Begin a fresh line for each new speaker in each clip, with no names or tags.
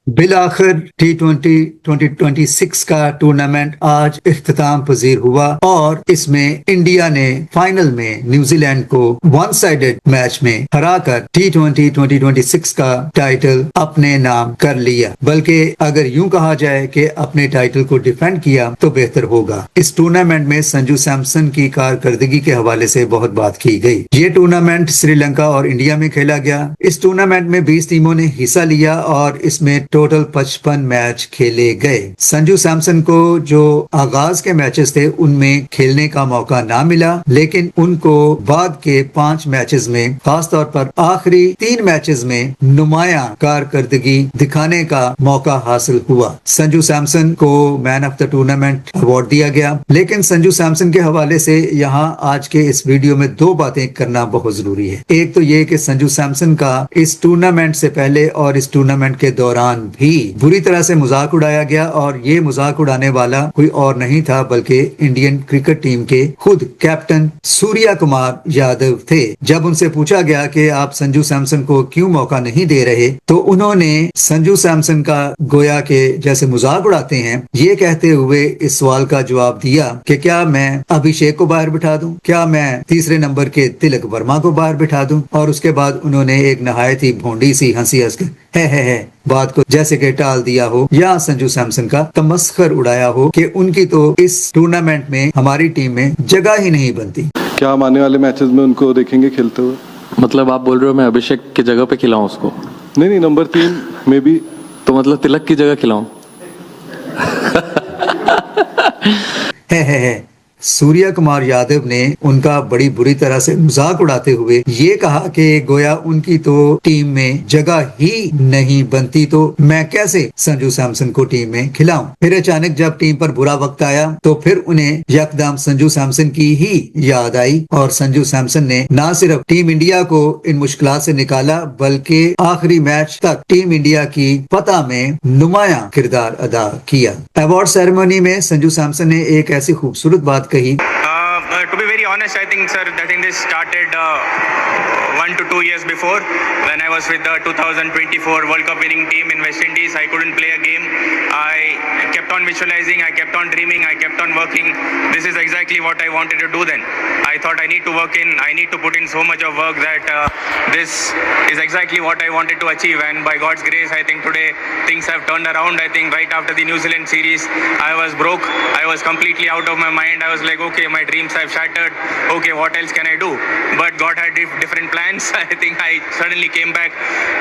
बिलाखिर T20 2026 का tournament आज इख्तिताम पजीर हुआ और इसमें इंडिया ने फाइनल में न्यूजीलैंड को वन साइडेड मैच में हराकर T20 2026 का टाइटल अपने नाम कर लिया। बल्कि अगर यूं कहा जाए कि अपने टाइटल को डिफेंड किया तो बेहतर होगा। इस टूर्नामेंट में संजू सैमसन की कारकर्दगी के हवाले से बहुत बात की गई। ये टूर्नामेंट श्रीलंका और इंडिया में खेला गया। इस टूर्नामेंट में 20 टीमों ने हिस्सा लिया और इसमें टोटल 55 मैच खेले गए। संजू सैमसन को जो आगाज के मैचेस थे उनमें खेलने का मौका ना मिला, लेकिन उनको बाद के 5 मैचेस में, खासतौर पर आखिरी 3 मैचेस में नुमाया कारकर्दगी दिखाने का मौका हासिल हुआ। संजू सैमसन को man of the tournament award दिया गया। लेकिन संजू सैमसन के हवाले से यहाँ आज के इस वीडियो में 2 बातें करना बहुत जरूरी है। एक तो ये कि संजू सैमसन का इस टूर्नामेंट से पहले और इस टूर्नामेंट के दौरान भी बुरी तरह से मजाक उड़ाया गया और ये मजाक उड़ाने वाला कोई और नहीं था बल्कि इंडियन क्रिकेट टीम के खुद कैप्टन सूर्या कुमार यादव थे। जब उनसे पूछा गया कि आप संजू सैमसन को क्यों मौका नहीं दे रहे, तो उन्होंने संजू सैमसन का गोया के जैसे मजाक उड़ाते हैं ये कहते हुए इस सवाल का जवाब दिया कि क्या मैं अभिषेक को बाहर बिठा दूं, क्या मैं तीसरे नंबर के तिलक वर्मा को बाहर बिठा दूं। और उसके बाद उन्होंने एक नहायत ही भोंडी सी हंसी हंस के है बात को जैसे कि टाल दिया हो या संजू सैमसन का तमस्खर उड़ाया हो कि उनकी तो इस टूर्नामेंट में हमारी टीम में जगह ही नहीं बनती।
क्या हम आने वाले मैचेस में उनको देखेंगे खेलते हुए?
मतलब आप बोल रहे हो मैं अभिषेक की जगह पे खिलाऊं उसको?
नहीं, नंबर 3 में भी।
तो मतलब तिलक की जगह खिलाऊं?
है सूर्या कुमार यादव ने उनका बड़ी बुरी तरह से मजाक उड़ाते हुए ये कहा कि गोया उनकी तो टीम में जगह ही नहीं बनती, तो मैं कैसे संजू सैमसन को टीम में खिलाऊं। फिर अचानक जब टीम पर बुरा वक्त आया तो फिर उन्हें यकदम संजू सैमसन की ही याद आई और संजू सैमसन ने न सिर्फ टीम इंडिया को इन मुश्किलात से निकाला बल्कि आखिरी मैच तक टीम इंडिया की फतह में नुमाया किरदार अदा किया। अवार्ड सेरेमनी में संजू सैमसन ने एक ऐसी खूबसूरत बात कही।
To be very honest, I think, sir, I think this started 1 to 2 years before when I was with the 2024 World Cup winning team in West Indies. I couldn't play a game. I kept on visualizing, I kept on dreaming, I kept on working. This is exactly what I wanted to do then. I thought I need to work in, I need to put in so much of work that this is exactly what I wanted to achieve. And by God's grace, I think today things have turned around. I think right after the New Zealand series, I was broke. I was completely out of my mind. I was like, okay, my dreams have shattered. Okay, what else can I do? But God had different plans. I think I suddenly came back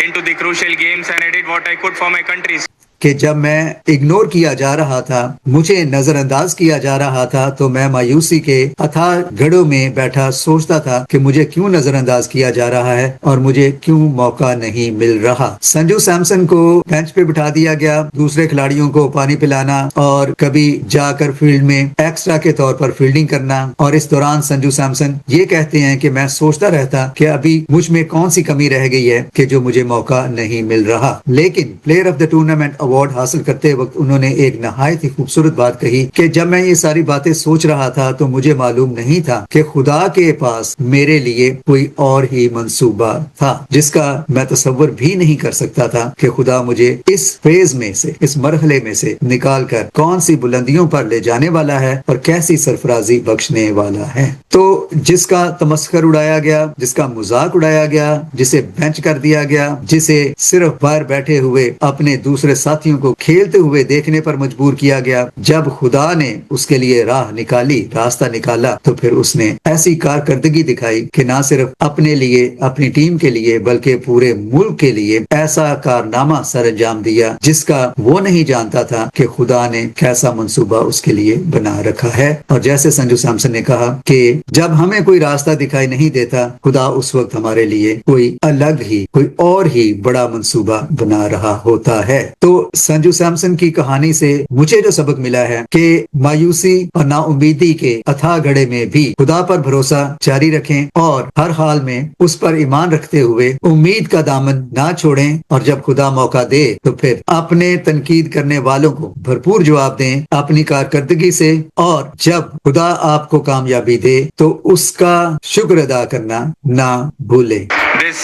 into the crucial games and I did what I could for my country.
कि जब मैं ignore किया जा रहा था, मुझे नजरअंदाज किया जा रहा था, तो मैं मायूसी के अथाह गढ़ों में बैठा सोचता था कि मुझे क्यों नजरअंदाज किया जा रहा है और मुझे क्यों मौका नहीं मिल रहा। संजू सैमसन को बेंच पे बिठा दिया गया, दूसरे खिलाड़ियों को पानी पिलाना और कभी जाकर फील्ड में एक्स्ट्रा के तौर पर फील्डिंग करना। और इस दौरान संजू सैमसन ये कहते हैं कि मैं सोचता रहता कि अभी मुझ में कौन सी कमी रह गई है कि जो मुझे मौका नहीं मिल रहा। लेकिन player of the tournament award हासिल करते वक्त उन्होंने एक नहायत ही खूबसूरत बात कही कि जब मैं ये सारी बातें सोच रहा था तो मुझे मालूम नहीं था कि खुदा के पास मेरे लिए कोई और ही मंसूबा था जिसका मैं तसव्वुर भी नहीं कर सकता था कि खुदा मुझे इस फेज में से, इस मरहले में से निकाल कर कौन सी बुलंदियों पर ले जाने वाला है और कैसी सरफराजी बख्शने वाला है। तो जिसका तमस्खर उड़ाया गया, जिसका मजाक उड़ाया गया, जिसे बेंच कर दिया गया, जिसे सिर्फ बाहर बैठे हुए अपने दूसरे साथियों को खेलते हुए देखने पर मजबूर किया गया, जब खुदा ने उसके लिए राह निकाली, रास्ता निकाला, तो फिर उसने ऐसी कारकर्दगी दिखाई कि ना सिर्फ अपने लिए, अपनी टीम के लिए, बल्कि पूरे मुल्क के लिए ऐसा कारनामा सरअंजाम दिया जिसका वो नहीं जानता था कि खुदा ने कैसा मंसूबा उसके लिए बना रखा है। और जैसे संजू सैमसन ने कहा कि जब हमें कोई रास्ता दिखाई नहीं देता, खुदा उस वक्त हमारे लिए कोई अलग ही, कोई और ही बड़ा मंसूबा बना रहा होता है। तो संजू सैमसन की कहानी से मुझे जो सबक मिला है कि मायूसी और नाउमीदी के अथाह गढ़े में भी खुदा पर भरोसा जारी रखें और हर हाल में उस पर ईमान रखते हुए उम्मीद का दामन ना छोड़ें। और जब खुदा मौका दे तो फिर अपने तनकीद करने वालों को भरपूर जवाब दें अपनी कारकर्दगी से, और जब खुदा आपको कामयाबी दे तो उसका शुक्र अदा करना ना भूलें।
This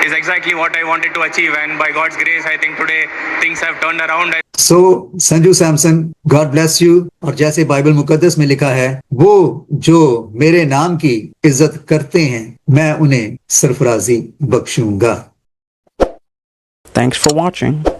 is exactly what I wanted to achieve. And by God's grace, I think today things have turned around.
So Sanju Samson, God bless you. और जैसे बाइबल मुकद्दस में लिखा है, वो जो मेरे नाम की इज्जत करते हैं मैं उन्हें सरफराजी बख्शूंगा।
Thanks for watching.